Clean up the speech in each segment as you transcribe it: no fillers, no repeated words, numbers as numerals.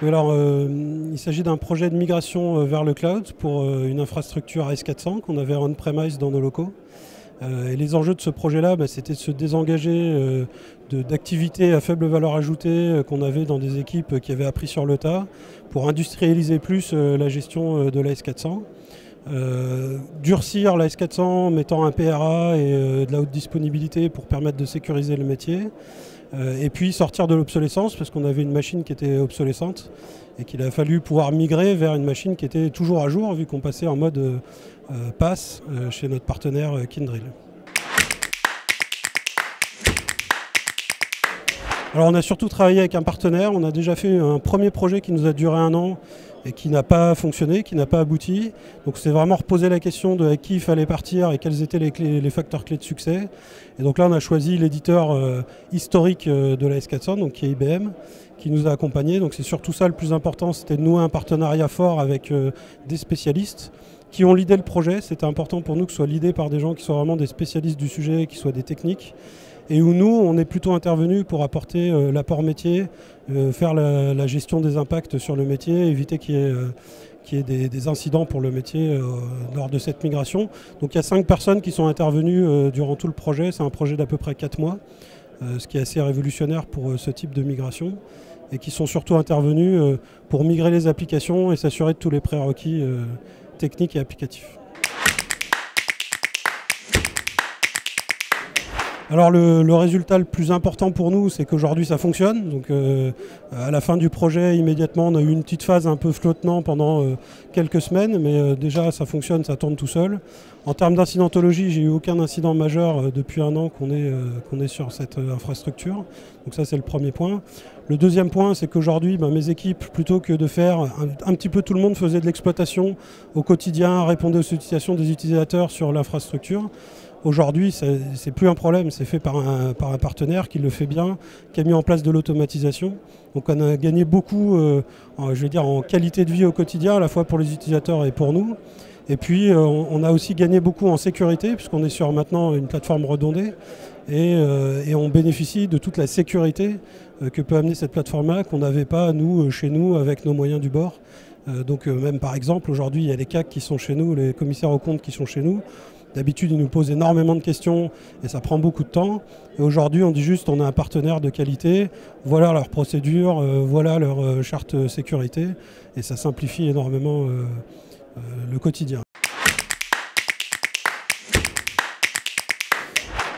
Oui, alors, il s'agit d'un projet de migration vers le cloud pour une infrastructure AS400 qu'on avait on-premise dans nos locaux. Et les enjeux de ce projet-là, c'était de se désengager d'activités à faible valeur ajoutée qu'on avait dans des équipes qui avaient appris sur le tas pour industrialiser plus la gestion de l'AS400. Durcir la S400 en mettant un PRA et de la haute disponibilité pour permettre de sécuriser le métier. Et puis sortir de l'obsolescence parce qu'on avait une machine qui était obsolescente et qu'il a fallu pouvoir migrer vers une machine qui était toujours à jour vu qu'on passait en mode pass chez notre partenaire Kyndryl. Alors on a surtout travaillé avec un partenaire, on a déjà fait un premier projet qui nous a duré 1 an et qui n'a pas fonctionné, qui n'a pas abouti. Donc c'est vraiment reposer la question de avec qui il fallait partir et quels étaient les facteurs clés de succès. Et donc là on a choisi l'éditeur historique de la S400, donc qui est IBM, qui nous a accompagnés. Donc c'est surtout ça le plus important, c'était de nouer un partenariat fort avec des spécialistes qui ont l'idée le projet. C'était important pour nous que ce soit l'idée par des gens qui soient vraiment des spécialistes du sujet, qui soient des techniques. Et où nous, on est plutôt intervenu pour apporter l'apport métier, faire la gestion des impacts sur le métier, éviter qu'il y ait des incidents pour le métier lors de cette migration. Donc il y a 5 personnes qui sont intervenues durant tout le projet. C'est un projet d'à peu près 4 mois, ce qui est assez révolutionnaire pour ce type de migration, et qui sont surtout intervenus pour migrer les applications et s'assurer de tous les prérequis techniques et applicatifs. Alors le résultat le plus important pour nous, c'est qu'aujourd'hui ça fonctionne. Donc à la fin du projet, immédiatement, on a eu une petite phase un peu flottement pendant quelques semaines, mais déjà ça fonctionne, ça tourne tout seul. En termes d'incidentologie, j'ai eu aucun incident majeur depuis 1 an qu'on est sur cette infrastructure. Donc ça c'est le premier point. Le deuxième point, c'est qu'aujourd'hui, mes équipes, plutôt que de faire un petit peu tout le monde faisait de l'exploitation au quotidien, répondait aux sollicitations des utilisateurs sur l'infrastructure. Aujourd'hui, c'est plus un problème, c'est fait par un partenaire qui le fait bien, qui a mis en place de l'automatisation. Donc on a gagné beaucoup en qualité de vie au quotidien, à la fois pour les utilisateurs et pour nous. Et puis on a aussi gagné beaucoup en sécurité, puisqu'on est sur maintenant une plateforme redondée. Et on bénéficie de toute la sécurité que peut amener cette plateforme-là, qu'on n'avait pas, nous, chez nous, avec nos moyens du bord. Donc même par exemple, aujourd'hui, il y a les CAC qui sont chez nous, les commissaires aux comptes qui sont chez nous. D'habitude, ils nous posent énormément de questions et ça prend beaucoup de temps. Et aujourd'hui, on dit juste on a un partenaire de qualité, voilà leurs procédures, voilà leur charte sécurité. Et ça simplifie énormément le quotidien.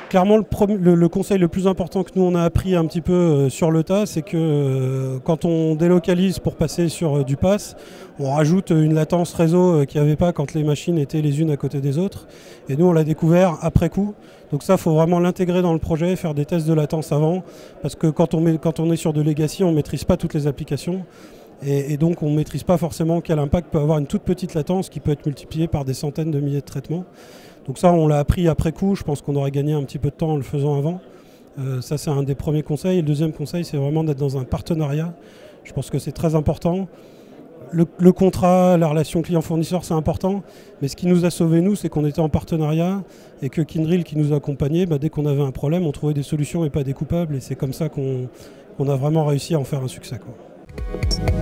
Clairement, le conseil le plus important que nous on a appris un petit peu sur le tas, c'est que quand on délocalise pour passer sur du pass, on rajoute une latence réseau qu'il n'y avait pas quand les machines étaient les unes à côté des autres. Et nous, on l'a découvert après coup. Donc ça, il faut vraiment l'intégrer dans le projet, faire des tests de latence avant. Parce que quand on est sur de legacy, on ne maîtrise pas toutes les applications. Et donc, on ne maîtrise pas forcément quel impact peut avoir une toute petite latence qui peut être multipliée par des centaines de milliers de traitements. Donc ça, on l'a appris après coup. Je pense qu'on aurait gagné un petit peu de temps en le faisant avant. Ça, c'est un des premiers conseils. Et le deuxième conseil, c'est vraiment d'être dans un partenariat. Je pense que c'est très important. Le contrat, la relation client-fournisseur, c'est important. Mais ce qui nous a sauvés, nous, c'est qu'on était en partenariat et que Kyndryl, qui nous accompagnait, dès qu'on avait un problème, on trouvait des solutions et pas des coupables. Et c'est comme ça qu'on a vraiment réussi à en faire un succès, quoi.